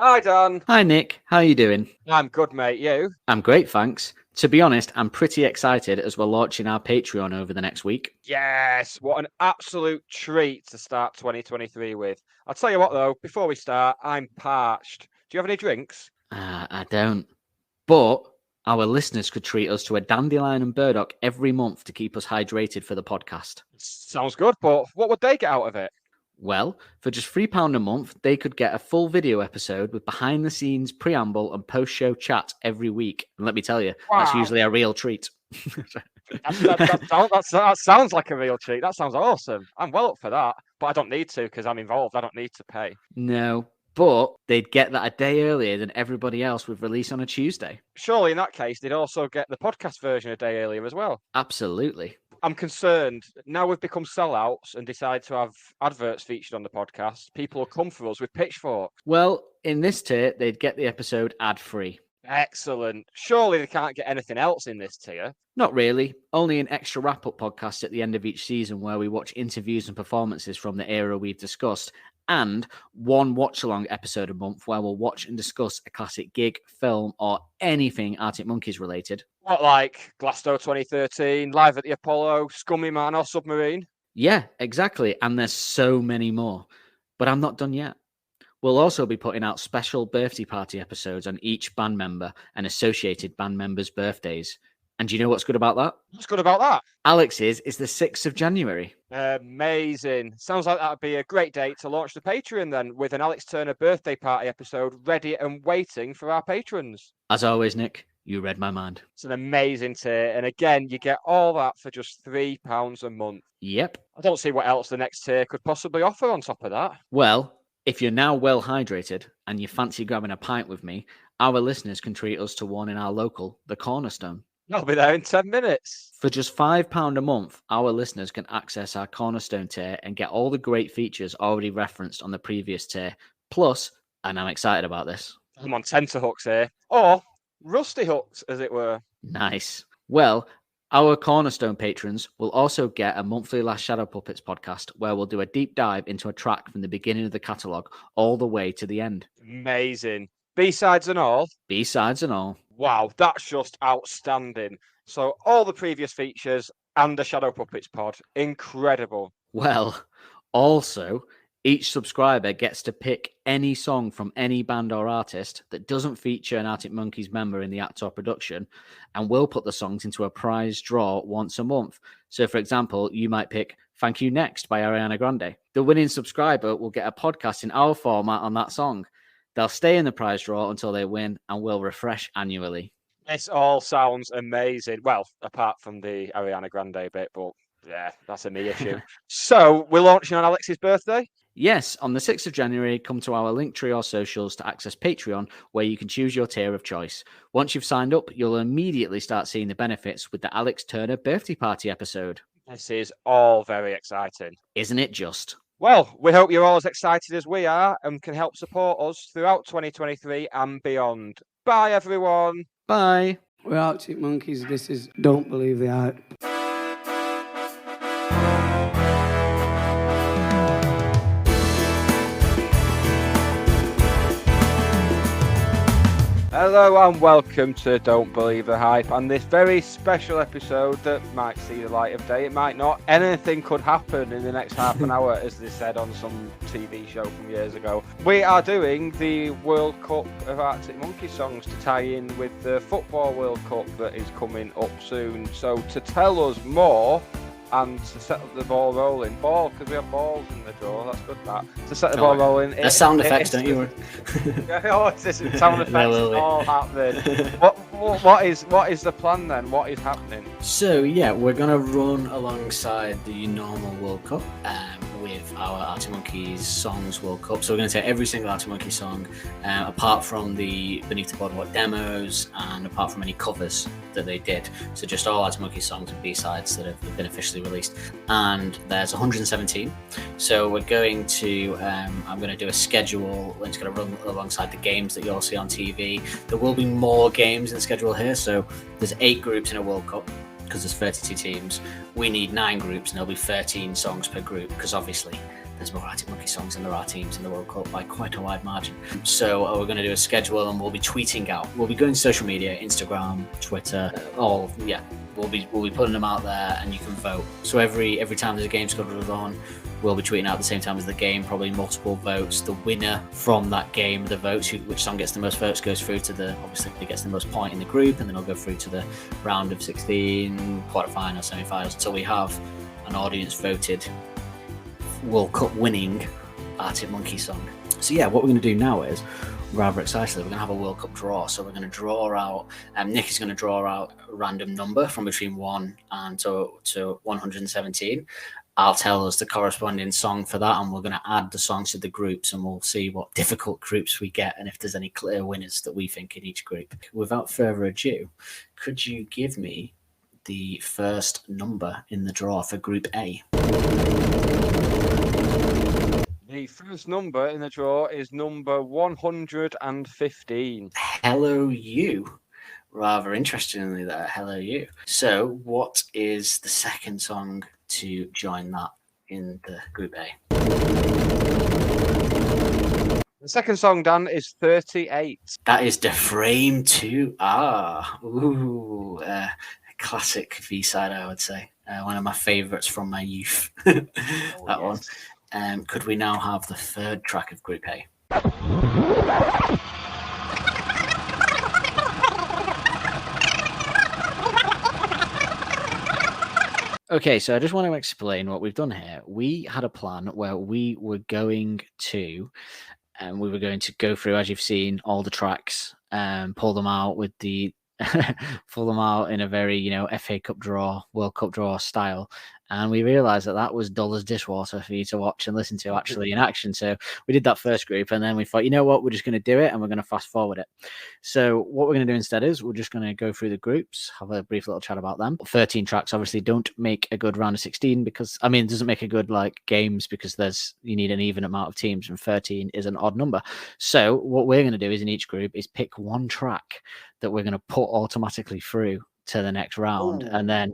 Hi, Dan. Hi, Nick. How are you doing? I'm good, mate. You? I'm great, thanks. To be honest, I'm pretty excited as we're launching our Patreon over the next week. Yes, what an absolute treat to start 2023 with. I'll tell you what, though, before we start, I'm parched. Do you have any drinks? I don't. But our listeners could treat us to a dandelion and burdock every month to keep us hydrated for the podcast. Sounds good, but what would they get out of it? Well, for just £3 a month, they could get a full video episode with behind-the-scenes preamble and post-show chat every week. And let me tell you, that's Wow. usually a real treat. That sounds like a real treat. That sounds awesome. I'm well up for that, but I don't need to because I'm involved. I don't need to pay. No, but they'd get that a day earlier than everybody else with release on a Tuesday. Surely, in that case, they'd also get the podcast version a day earlier as well. Absolutely. I'm concerned now we've become sellouts and decide to have adverts featured on the podcast. People will come for us with pitchforks. Well, in this tier, they'd get the episode ad-free. Excellent. Surely they can't get anything else in this tier. Not really. Only an extra wrap-up podcast at the end of each season where we watch interviews and performances from the era we've discussed, and one watch-along episode a month where we'll watch and discuss a classic gig, film, or anything Arctic Monkeys related. What, like Glasgow 2013, Live at the Apollo, Scummy Man, or Submarine? Yeah, exactly. And there's so many more. But I'm not done yet. We'll also be putting out special birthday party episodes on each band member and associated band members' birthdays. And do you know what's good about that? What's good about that? Alex's is the 6th of January. Amazing. Sounds like that'd be a great date to launch the Patreon then, with an Alex Turner birthday party episode ready and waiting for our patrons. As always, Nick, you read my mind. It's an amazing tier. And again, you get all that for just £3 a month. Yep. I don't see what else the next tier could possibly offer on top of that. Well, if you're now well hydrated and you fancy grabbing a pint with me, our listeners can treat us to one in our local, the Cornerstone. I'll be there in 10 minutes. For just £5 a month, our listeners can access our Cornerstone tier and get all the great features already referenced on the previous tier. Plus, and I'm excited about this, I'm on tenterhooks here. Or rusty hooks, as it were. Nice. Well, our Cornerstone patrons will also get a monthly Last Shadow Puppets podcast where we'll do a deep dive into a track from the beginning of the catalogue all the way to the end. Amazing. B-sides and all. B-sides and all. Wow, that's just outstanding. So all the previous features and the Shadow Puppets pod. Incredible. Well, also, each subscriber gets to pick any song from any band or artist that doesn't feature an Arctic Monkeys member in the act or production, and we'll put the songs into a prize draw once a month. So, for example, you might pick Thank You Next by Ariana Grande. The winning subscriber will get a podcast in our format on that song. They'll stay in the prize draw until they win, and will refresh annually. This all sounds amazing. Well, apart from the Ariana Grande bit, but yeah, that's a me issue. So, we're launching on Alex's birthday? Yes, on the 6th of January, come to our Linktree or socials to access Patreon, where you can choose your tier of choice. Once you've signed up, you'll immediately start seeing the benefits with the Alex Turner birthday party episode. This is all very exciting. Isn't it just? Well, we hope you're all as excited as we are and can help support us throughout 2023 and beyond. Bye, everyone. Bye. We're Arctic Monkeys. This is Don't Believe the Hype. Hello and welcome to Don't Believe the Hype, and this very special episode that might see the light of day, it might not. Anything could happen in the next half an hour, as they said on some TV show from years ago. We are doing the World Cup of Arctic Monkeys songs to tie in with the Football World Cup that is coming up soon. So to tell us more and to set the ball rolling, because we have balls in the drawer, that's good that. To set the ball rolling. There's sound effects, don't you? Oh, it's this sound effects all happening. What is the plan then? What is happening? So yeah, we're gonna run alongside the normal World Cup with our Arctic Monkeys Songs World Cup. So we're going to take every single Arctic Monkeys song, apart from the Beneath the Boardwalk demos and apart from any covers that they did. So just all Arctic Monkeys songs and B-sides that have been officially released. And there's 117. So we're going to, I'm going to do a schedule and it's going to run alongside the games that you'll see on TV. There will be more games in the schedule here. So there's 8 groups in a World Cup, because there's 32 teams. We need 9 groups and there'll be 13 songs per group, because obviously there's more Arctic Monkey songs than there are teams in the World Cup by quite a wide margin. So we're going to do a schedule, and we'll be tweeting out. We'll be going to social media, Instagram, Twitter, We'll be putting them out there, and you can vote. So every time there's a game scheduled on, we'll be tweeting out at the same time as the game, probably multiple votes. The winner from that game, the votes, which song gets the most votes, goes through to obviously it gets the most point in the group, and then it'll go through to the round of 16, quarterfinals, semi-finals, until we have an audience voted World Cup winning Arctic Monkey song. So yeah, what we're going to do now is, rather excitedly, we're going to have a World Cup draw. So we're going to draw out, Nick is going to draw out a random number from between 1 and to 117. I'll tell us the corresponding song for that, and we're going to add the songs to the groups, and we'll see what difficult groups we get and if there's any clear winners that we think in each group. Without further ado, could you give me the first number in the draw for Group A? The first number in the draw is number 115. Hello, you. Rather interestingly there, Hello, you. So what is the second song to join that in the Group A? The second song, Dan, is 38. That is The Frame 2R. Ooh, classic B-side, I would say. One of my favourites from my youth. That one. Could we now have the third track of Group A? Okay, so I just want to explain what we've done here. We had a plan where we were going to go through, as you've seen, all the tracks and pull them out with the pull them out in a very, FA Cup draw, World Cup draw style. And we realized that was dull as dishwater for you to watch and listen to actually in action. So we did that first group, and then we thought, you know what, we're just going to do it, and we're going to fast forward it. So what we're going to do instead is we're just going to go through the groups, have a brief little chat about them. 13 tracks obviously don't make a good round of 16 because, it doesn't make a good games because you need an even amount of teams, and 13 is an odd number. So what we're going to do is in each group is pick one track that we're going to put automatically through to the next round. And then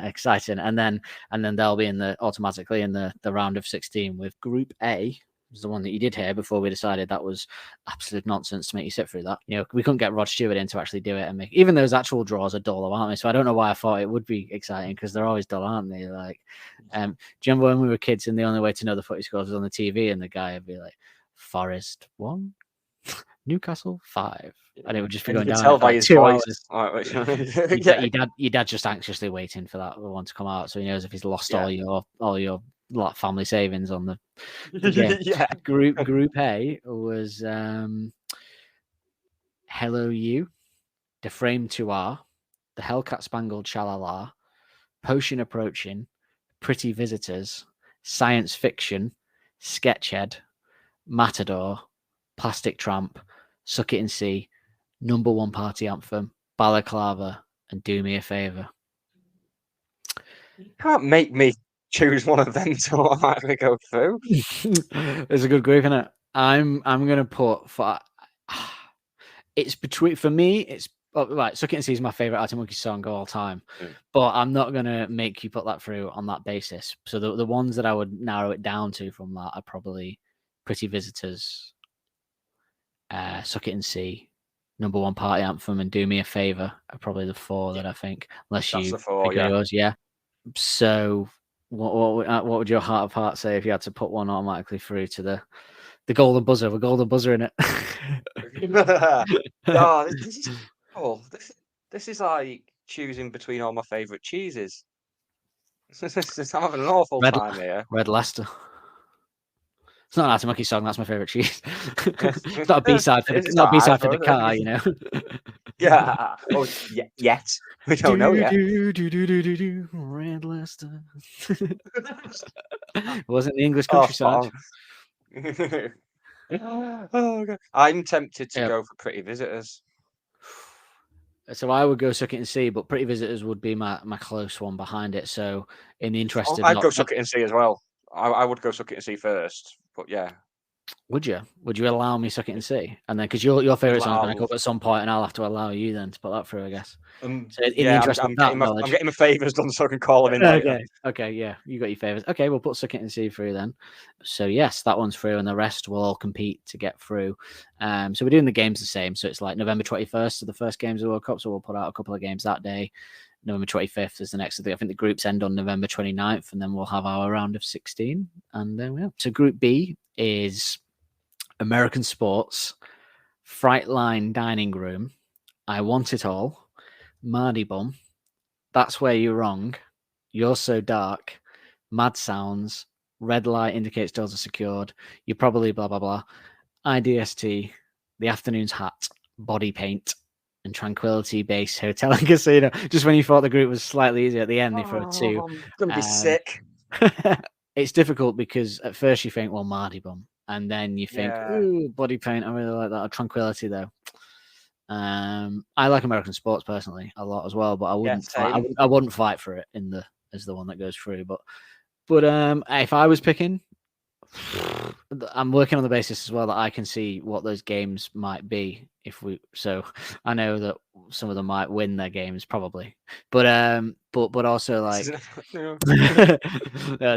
exciting, and then they'll be automatically in the round of 16. With Group A was the one that you did hear before we decided that was absolute nonsense to make you sit through that. We couldn't get Rod Stewart in to actually do it and make, even those actual draws are dull, aren't they? So I don't know why I thought it would be exciting, because they're always dull, aren't they? Do you remember when we were kids and the only way to know the footy scores was on the TV, and the guy would be like, Forest 1, Newcastle 5, and it would just be going down. Tell by his 2 voice. hours. Your dad just anxiously waiting for that one to come out, so he knows if he's lost all your family savings on the game. Group A was Hello You, The Frame 2R, The Hellcat Spangled Shalala, Potion Approaching, Pretty Visitors, Science Fiction, Sketchhead, Matador, Plastic Tramp, Suck It and See, Number One Party Anthem, Balaclava, and Do Me a Favour. You can't make me choose one of them to automatically go through. It's a good group, isn't it? I'm gonna put it's between, for me, it's right. Suck It and See is my favourite Arctic Monkey song of all time, but I'm not gonna make you put that through on that basis. So the ones that I would narrow it down to from that are probably Pretty Visitors, Suck It and See, Number One Party Anthem, and Do Me a Favour are probably the 4 that I think. Unless That's you the 4, pick yours, yeah. So what would your heart of hearts say if you had to put one automatically through to the golden buzzer? With golden buzzer in it. This is like choosing between all my favourite cheeses. I'm having an awful time here. Red Leicester. It's not an Arctic Monkey song. That's my favourite cheese. It's not a B-side for the car, Yeah. Oh, yet. We don't know yet. Red Leicester. It wasn't the English countryside. Oh, God. I'm tempted to go for Pretty Visitors. So I would go Suck It and See, but Pretty Visitors would be my close one behind it. So in the interest of I'd go Suck It and See as well. I would go Suck It and See first, but yeah. Would you? Would you allow me Suck It and See? And then, because your favourite song's going to come up at some point, and I'll have to allow you then to put that through, I guess. So in the interest of that knowledge, I'm getting my favours done so I can call them in later. Okay, yeah, you got your favourites. Okay, we'll put Suck It and See through then. So yes, that one's through, and the rest will all compete to get through. So we're doing the games the same. So it's like November 21st are the first games of the World Cup, so we'll put out a couple of games that day. November 25th is the next. I think the groups end on November 29th, and then we'll have our round of 16, and then we are. So Group B is American Sports, Frightline Dining Room, I Want It All, Mardy Bum, That's Where You're Wrong, You're So Dark, Mad Sounds, Red Light Indicates Doors Are Secured, You're Probably Blah Blah Blah, IDST, The Afternoon's Hat, Body Paint, and Tranquility Base Hotel and Casino. Just when you thought the group was slightly easier at the end, they throw two. I'm gonna be sick. It's difficult because at first you think, well, Mardy Bum. And then you think, ooh, Body Paint, I really like that. Or Tranquility, though. I like American Sports personally a lot as well, but I wouldn't fight. I wouldn't fight for it as the one that goes through. But if I was picking, I'm working on the basis as well that I can see what those games might be so I know that some of them might win their games probably, but also like this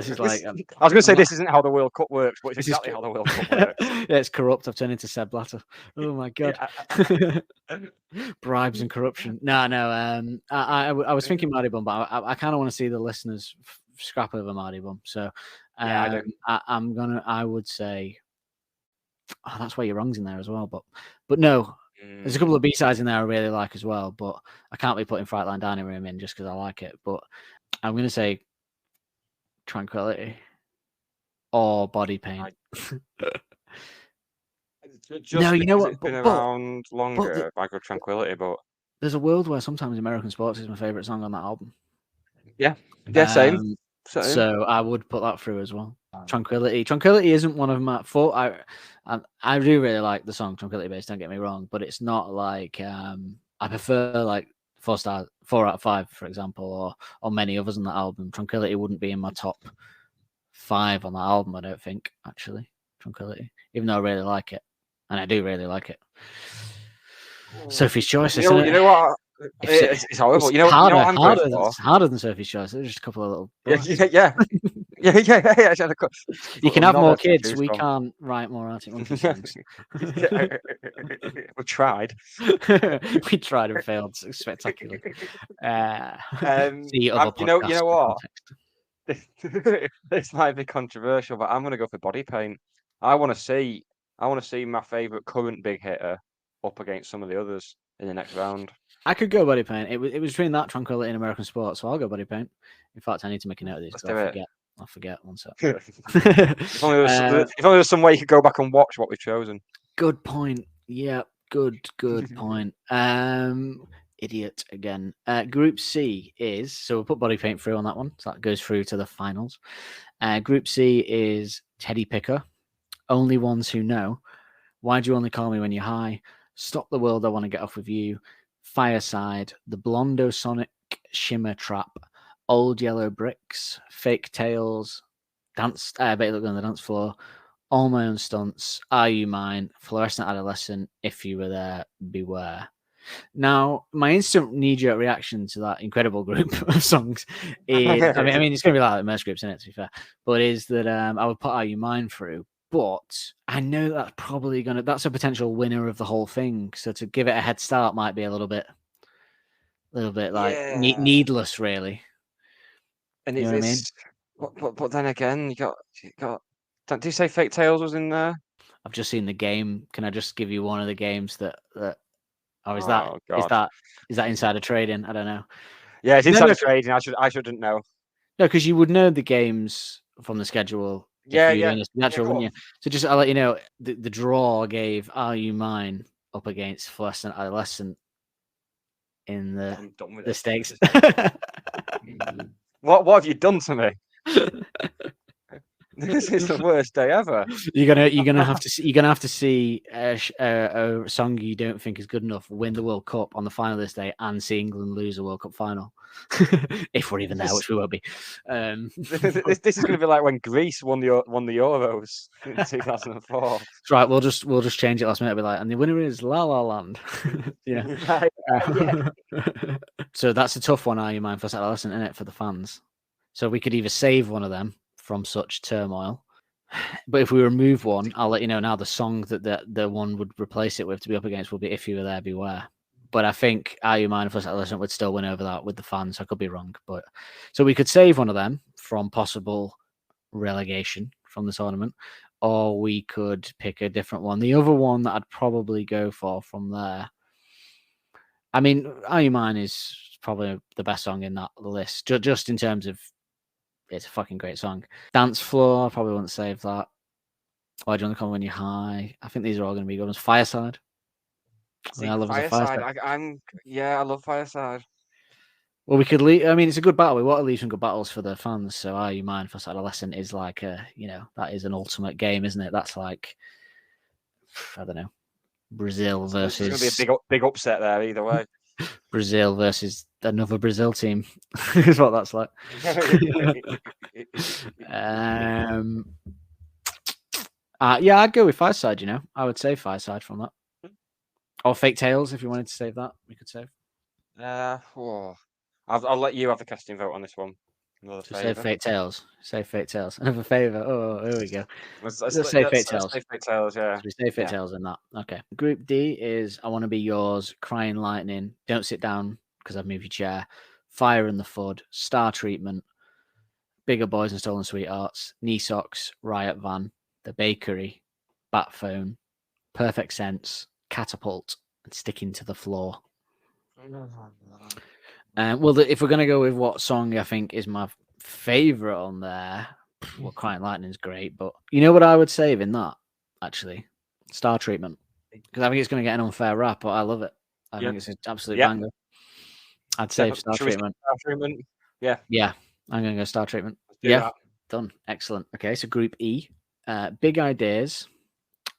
is like I was going to say this isn't how the World Cup works, but it's exactly how the World Cup works. Yeah, it's corrupt. I've turned into Seb Blatter. Oh my god. Bribes and corruption. No. I was thinking Mardy Bum, but I kind of want to see the listeners scrap over Mardy Bum. So I would say That's Where You're Wrong's in there as well, but no, there's a couple of B-sides in there I really like as well, but I can't be putting Frightline Dining Room in just because I like it. But I'm going to say Tranquility or Body Paint. No, you know what? It's been around longer, I go Tranquility, but there's a world where sometimes American Sports is my favourite song on that album. Yeah, same. So I would put that through as well. Tranquility isn't one of my four. I do really like the song Tranquility Base. Don't get me wrong, but it's not like I prefer like 4 out of 5, for example, or many others on that album. Tranquility wouldn't be in my top 5 on that album. I don't think actually Tranquility, even though I really like it, and I do really like it. Sophie's Choice. You know what? It's horrible. It's harder than Sophie's Choice. There's just a couple of little. Yeah. You can have more kids. We can't write more Arctic Monkey songs. We tried. We tried and failed spectacularly. You know what? This might be controversial, but I'm going to go for Body Paint. I want to see my favourite current big hitter up against some of the others in the next round. I could go Body Paint. It was between that, Tranquility, and American Sports, so I'll go Body Paint. In fact, I need to make a note of this. I'll forget one sec. If only there was some way you could go back and watch what we've chosen. Good point. Yeah, good point. Idiot again. Group C is, so we'll put Body Paint through on that one. So that goes through to the finals. Group C is Teddy Picker, Only Ones Who Know, Why Do You Only Call Me When You're High, Stop the World, I Want to Get Off With You, Fireside, The Blondo Sonic Shimmer Trap, Old Yellow Bricks, Fake Tales, Dance. I Bet You Look on the Dance Floor, All My Own Stunts, Are You Mine, Fluorescent Adolescent, If You Were There, Beware. Now, my instant knee-jerk reaction to that incredible group of songs is, I mean, it's going to be like most groups in it, to be fair, but is that I would put Are You Mine through. But I know that's probably that's a potential winner of the whole thing. So to give it a head start might be a little bit like needless, really. And you know what I mean? But then again, you got. Did you say Fake Tales was in there? I've just seen the game. Can I just give you one of the games that? Or is that insider trading? I don't know. Yeah, it's insider trading. I shouldn't know. No, because you would know the games from the schedule. Yeah. Natural, wouldn't you? So just I'll let you know the draw gave Are You Mine up against Fluorescent Adolescent in the stakes. What have you done to me? This is the worst day ever. You're gonna have to see a song you don't think is good enough win the World Cup on the final this day and see England lose a World Cup final, if we're even there, which we won't be. This is going to be like when Greece won the Euros in 2004. Right, we'll just change it last minute. It'll be like, and the winner is La La Land. Yeah. So that's a tough one. Are you mindful adolescent, isn't it, for the fans? So we could either save one of them from such turmoil, but if we remove one, I'll let you know now. The song that the one would replace it with to be up against will be "If You Were There, Beware." But I think "Are You Mindful Adolescent" would still win over that with the fans. I could be wrong, but so we could save one of them from possible relegation from the tournament, or we could pick a different one. The other one that I'd probably go for from there, I mean, "Are You Mine" is probably the best song in that list, just in terms of it's a fucking great song. "Dance Floor," I probably wouldn't save that. "Why Do You Want to Call Me When You're High?" I think these are all going to be good ones. "Fireside." I love Fireside. I love Fireside. Well, we could leave. I mean, it's a good battle. We want to leave some good battles for the fans. So, "Are You Mine" for Adolescent is like that is an ultimate game, isn't it? That's like, I don't know, Brazil versus. It's going to be a big upset there either way. Brazil versus another Brazil team is what that's like. Yeah, I'd go with Fireside. I would say Fireside from that, or Fake Tales if you wanted to save that. We could save. I'll let you have the casting vote on this one. Another so save Fake Tales. Save Fake Tales. Another favour. Oh, here we go. Let's save Fake Tales. Save Fake Tales, yeah. So we save Fake Tales in that. Okay. Group D is "I Want to Be Yours," "Crying Lightning," "Don't Sit Down Because I've Moved Your Chair," "Fire in the Flood," "Star Treatment," "Bigger Boys and Stolen Sweethearts," "Knee Socks," "Riot Van," "The Bakery," "Bat Phone," "Perfect Sense," "Catapult," and "Sticking to the Floor." Well, if we're going to go with what song I think is my favourite on there, well, "Crying Lightning" is great, but you know what I would save in that, actually? "Star Treatment." Because I think it's going to get an unfair rap, but I love it. I think it's an absolute banger. I'd save "Star Treatment." Star Treatment? Yeah. Yeah, I'm going to go "Star Treatment." That. Done. Excellent. Okay, so Group E. "Big Ideas,"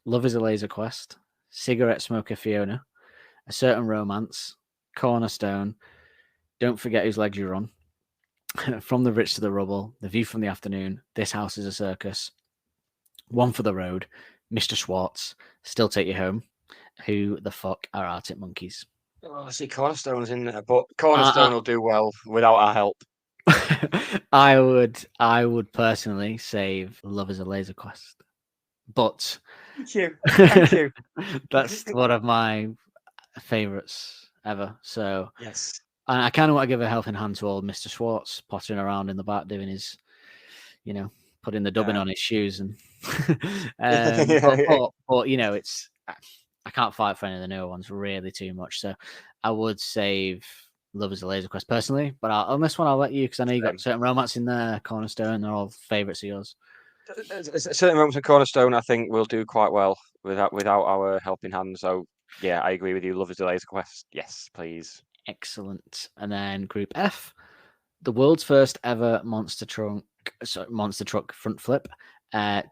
"Love Is a Laser Quest," "Cigarette Smoker Fiona," "A Certain Romance," "Cornerstone," "Don't Forget Whose Legs You're On," "From the Rich to the Rubble," "The View from the Afternoon," "This House is a Circus," "One for the Road," "Mr. Schwartz," "Still Take You Home," "Who the Fuck Are Arctic Monkeys?" Oh, I see Cornerstone's in there, but Cornerstone will do well without our help. I would personally save "Love Is a Laser Quest," but thank you. That's one of my favorites ever. So yes, I kind of want to give a helping hand to old Mr. Schwartz pottering around in the back doing his, putting the dubbing on his shoes and. But it's. I can't fight for any of the newer ones really too much, so I would save "Love Is a Laser Quest" personally. But on this one, I'll let you because I know you got "Certain Romance" in there, "Cornerstone." They're all favourites of yours. "Certain Romance" and "Cornerstone," I think will do quite well without our helping hand. So yeah, I agree with you. "Love Is a Laser Quest." Yes, please. Excellent. And then Group F, the world's first ever monster truck front flip.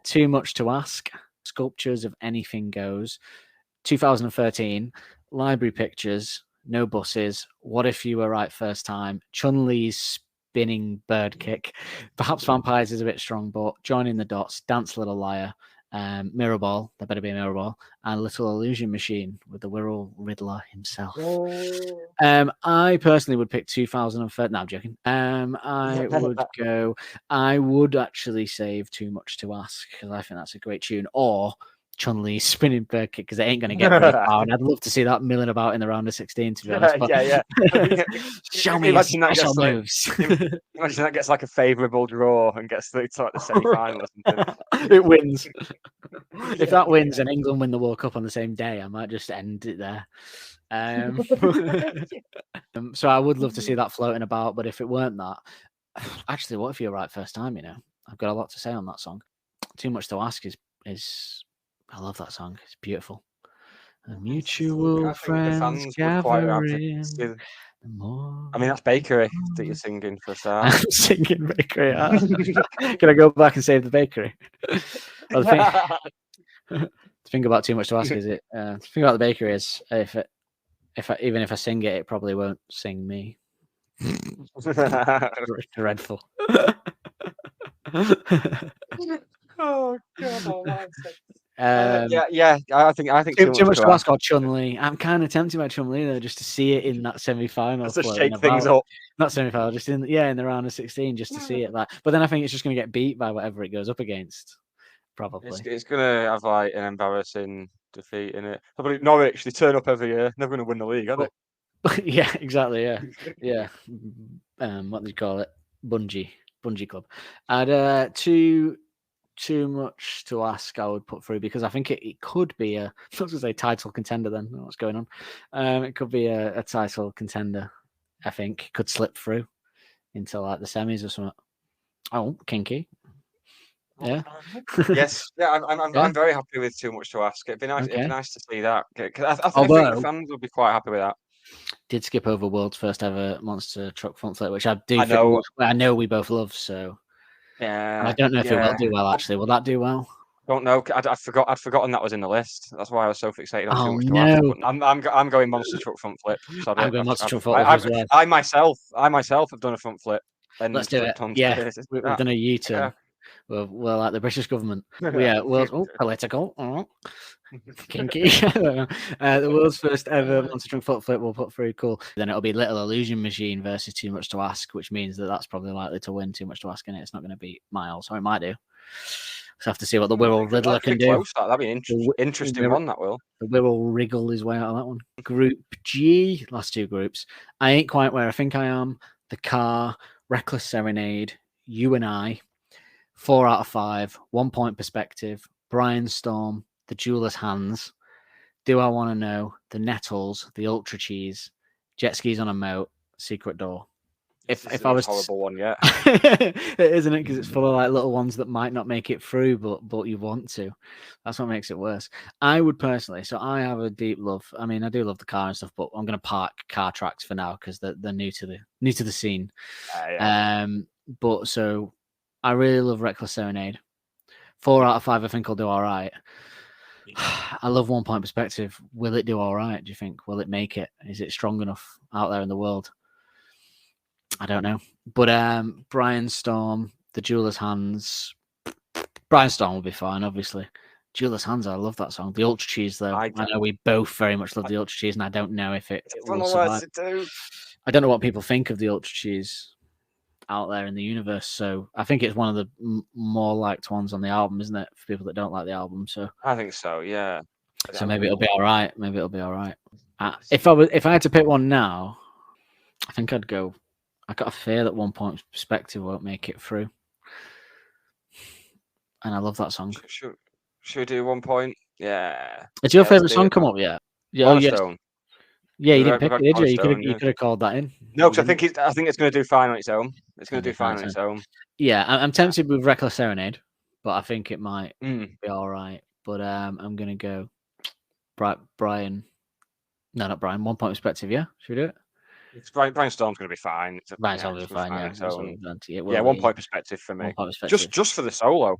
"Too Much to Ask," "Sculptures of Anything Goes," 2013, "Library Pictures," "No Buses," "What If You Were Right First Time," Chun-Li's "Spinning Bird Kick," "Perhaps Vampires" is a bit strong, but "Joining the Dots," "Dance Little Liar," "Mirrorball," there better be a Mirrorball, and "Little Illusion Machine" with the Wirral Riddler himself. I personally would pick 2013. No, I'm joking. I would actually save "Too Much to Ask" because I think that's a great tune, or Chun-Li's "Spinning Bird Kick" because it ain't going to get very far, and I'd love to see that milling about in the round of 16. To be honest, but show me your special moves. Imagine that gets like a favourable draw and gets to like the semi-final or something. It wins. If that wins and England win the World Cup on the same day, I might just end it there. So I would love to see that floating about, but if it weren't that, actually, "What If You're Right First Time?" I've got a lot to say on that song. "Too Much to Ask" is I love that song. It's beautiful. "A mutual friends gathering." More. I mean, that's Bakery that you're singing for a start. I'm singing Bakery. Can I go back and save the Bakery? Well, the thing about Too Much to Ask is it. The thing about the Bakery is even if I sing it, it probably won't sing me. Dreadful. Oh God! Yeah. I think Too much to ask or Chun-Li. I'm kind of tempted by Chun-Li though, just to see it in that semi-final. Just to shake things up. Not semi-final, just in the round of 16, just to see it. But then I think it's just going to get beat by whatever it goes up against. Probably. It's going to have like an embarrassing defeat in it. Probably Norwich. They turn up every year. Never going to win the league, are they? Yeah, exactly. Yeah. What do you call it? Bungee Club. And too much to ask, I would put through because I think it could be I was going to say title contender. Then what's going on? It could be a title contender. I think could slip through into like the semis or something. Oh, kinky. Yeah. Yes. Yeah. I'm very happy with Too Much to Ask. It'd be nice. Okay. It'd be nice to see that. I think the fans will be quite happy with that. Did skip over world's first ever monster truck front flip, which I know we both love. So yeah, I don't know if it will do well. Actually, will that do well? Don't know. I'd forgotten that was in the list. That's why I was so fixated on Too Much to Ask. I'm going monster truck front flip. So I'm going monster truck front flip as well. I myself have done a front flip. And let's do it. Yeah, we've done a U-turn. Yeah. Well, like the British government. Political. Kinky. The world's first ever monster truck foot flip we'll put through. Cool. Then it'll be Little Illusion Machine versus Too Much to Ask, which means that's probably likely to win. Too Much to Ask, and it's not going to beat Miles, or it might do. So have to see what the Wirral Riddler can do. Close, that'd be an interesting one. That will. The Wirral wriggle his way out of that one. Group G, last two groups. I ain't quite where I think I am. The Car, Reckless Serenade, You and I. 4 out of 5, 1 point perspective. Brian Storm, The Jeweler's Hands, Do I Want to Know, The Nettles, The Ultra Cheese, Jet Skis on a Moat, Secret Door. If I was horrible one, yeah, isn't it? Because it's full of like little ones that might not make it through, but you want to. That's what makes it worse. I would personally. So I have a deep love. I mean, I do love the Car and stuff, but I'm going to park Car tracks for now because they're new to the scene. Yeah. But so. I really love Reckless Serenade. 4 out of 5, I think I'll do all right. I love 1 point perspective. Will it do all right? Do you think? Will it make it? Is it strong enough out there in the world? I don't know. But Brian Storm, The Jeweler's Hands. Brian Storm will be fine, obviously. Jeweler's Hands, I love that song. The Ultra Cheese, though. I know we both very much love the Ultra Cheese, and I don't know if it will survive. I don't know what people think of the Ultra Cheese out there in the universe, so I think it's one of the more liked ones on the album, isn't it, for people that don't like the album? So I think so, yeah. So maybe it'll be all right. If I had to pick one now, I think I'd go. I got a fear that 1 point perspective won't make it through, and I love that song. Should we do 1 point? Yeah. Has your favorite song come up yet? Yeah. Yes. Yeah, you didn't pick it, did you? You could have called that in. No, because I think it's going to do fine on its own. It's going to do fine on its own. Yeah, I'm tempted with Reckless Serenade, but I think it might be all right. But I'm going to go Brian. No, not Brian. 1 point perspective, yeah? Should we do it? Brian Storm's going to be fine. Brian Storm's going to be fine, yeah. 1 point perspective for me. Just for the solo.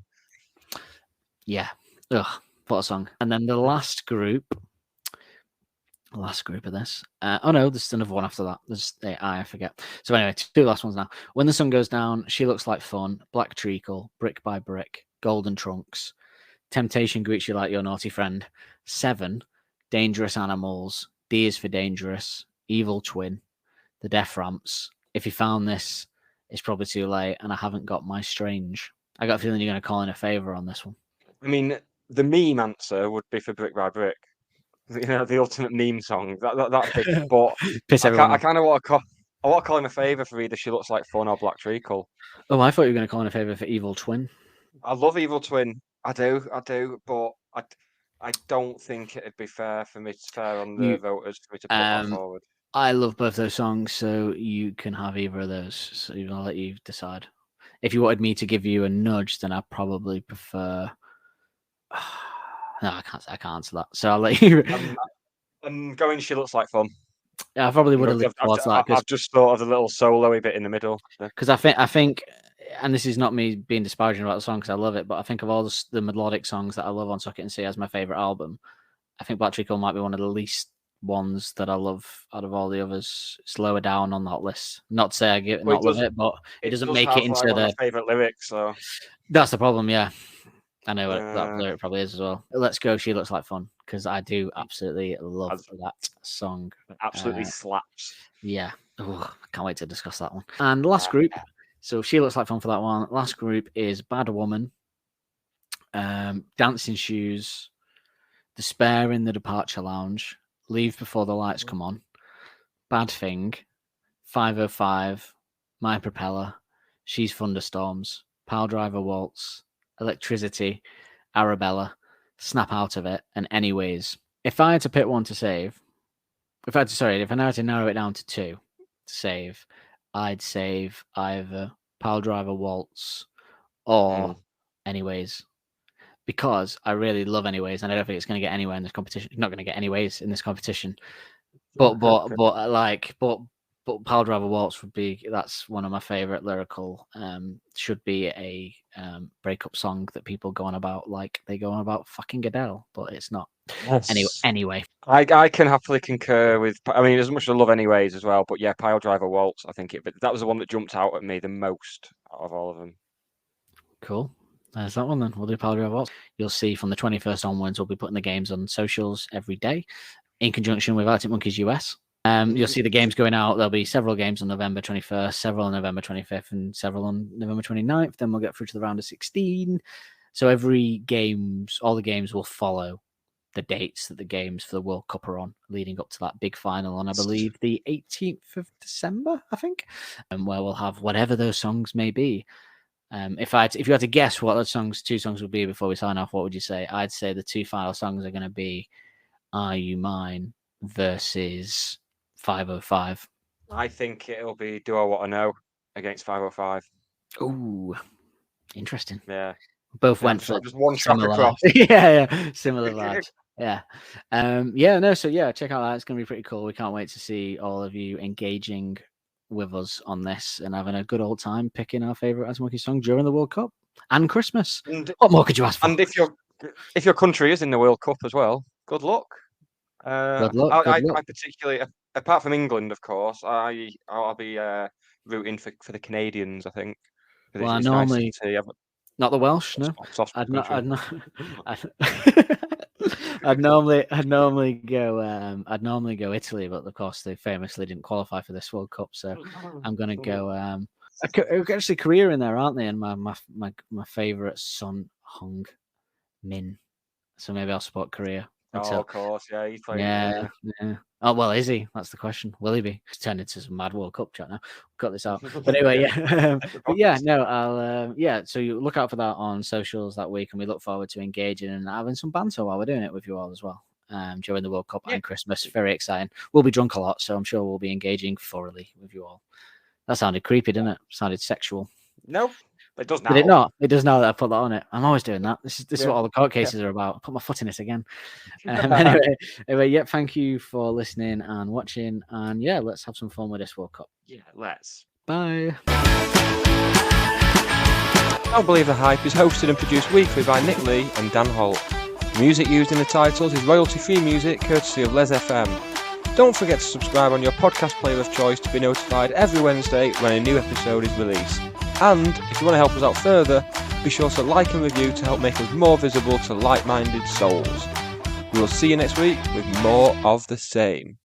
Yeah. Ugh, what a song. And then the last group of this. There's another one after that. There's I forget. So anyway, 2 last ones now. When the Sun Goes Down, She Looks Like Fun, Black Treacle, Brick by Brick, Golden Trunks, Temptation Greets You Like Your Naughty Friend, 7, Dangerous Animals, D is for Dangerous, Evil Twin, The Death Ramps. If you found this, it's probably too late, and I haven't got my Strange. I got a feeling you're going to call in a favour on this one. I mean, the meme answer would be for Brick by Brick. You know, the ultimate meme song. That's big. But I kind of want to call him a favour for either She Looks Like Fun or Black Treacle. Oh, I thought you were going to call in a favour for Evil Twin. I love Evil Twin. I do. But I don't think it'd be fair on the voters for me to put that forward. I love both those songs, so you can have either of those. So I'll let you decide. If you wanted me to give you a nudge, then I'd probably prefer. No, I can't answer that. So I'll let you. I'm going. She Looks Like Fun. Yeah, I probably would have leaned towards that I've just thought of the little solo-y bit in the middle. because I think, and this is not me being disparaging about the song because I love it, but I think of all the melodic songs that I love on Socket and Sea as my favorite album, I think Black Treacle might be one of the least ones that I love out of all the others. It's lower down on that list. Not to say I love it, but it doesn't make it into one of my favorite lyrics. So that's the problem. Yeah, I know what that lyric probably is as well. Let's Go, She Looks Like Fun, because I do absolutely love that song. Absolutely slaps. Yeah. I can't wait to discuss that one. And the last group, so She Looks Like Fun for that one. Last group is Bad Woman, Dancing Shoes, Despair in the Departure Lounge, Leave Before the Lights Come On, Bad Thing, 505, My Propeller, She's Thunderstorms, Pile Driver Waltz, Electricity, Arabella, Snap Out of It, and Anyways. If I had to pick one to save, if I had to narrow it down to two to save, I'd save either Pile Driver Waltz or Anyways. Because I really love Anyways, and I don't think it's going to get anywhere in this competition. It's not going to get Anyways in this competition. But Pile Driver Waltz that's one of my favorite lyrical. Should be a breakup song that people go on about like they go on about fucking Adele, but it's not. Yes. Anyway, I can happily concur with. I mean, as much as I love Anyways as well, but yeah, Pile Driver Waltz. I think that was the one that jumped out at me the most out of all of them. Cool. There's that one then. We'll do Pile Driver Waltz. You'll see from the 21st onwards, we'll be putting the games on socials every day in conjunction with Arctic Monkeys US. You'll see the games going out. There'll be several games on November 21st, several on November 25th, and several on November 29th. Then we'll get through to the round of 16. So all the games will follow the dates that the games for the World Cup are on, leading up to that big final on, I believe, the 18th of December, I think, and where we'll have whatever those songs may be. If you had to guess what those two songs would be before we sign off, what would you say? I'd say the two final songs are going to be Are You Mine versus 505. I think it'll be Do I Want to Know against 505. Ooh, interesting. Yeah. Both went for just one shot across. yeah, similar vibes. Yeah. Check out that. It's going to be pretty cool. We can't wait to see all of you engaging with us on this and having a good old time picking our favorite Arctic Monkeys song during the World Cup and Christmas. What more could you ask for? And if your country is in the World Cup as well, good luck. Good luck. I particularly, apart from England, of course, I'll be rooting for the Canadians. I think. Well, I normally not the Welsh. No, I'd normally go Italy, but of course they famously didn't qualify for this World Cup, so I'm going to go. Actually, Korea in there, aren't they? And my favorite Son Hung Min, so maybe I'll support Korea. Of course, yeah, he's playing. Yeah. Oh well, is he? That's the question. Will he be? It's turned into some mad World Cup chat now. Got this out, but anyway, yeah. I'll So you look out for that on socials that week, and we look forward to engaging and having some banter while we're doing it with you all as well. During the World Cup and Christmas, very exciting. We'll be drunk a lot, so I'm sure we'll be engaging thoroughly with you all. That sounded creepy, didn't it? Sounded sexual. Nope. It does now. Did it not? It does now that I put that on it. I'm always doing that. This is what all the court cases are about. I put my foot in it again. Anyway, thank you for listening and watching. And yeah, let's have some fun with this World Cup. Yeah, let's. Bye. Don't Believe the Hype is hosted and produced weekly by Nick Lee and Dan Holt. The music used in the titles is royalty-free music courtesy of Les FM. Don't forget to subscribe on your podcast player of choice to be notified every Wednesday when a new episode is released. And if you want to help us out further, be sure to like and review to help make us more visible to like-minded souls. We will see you next week with more of the same.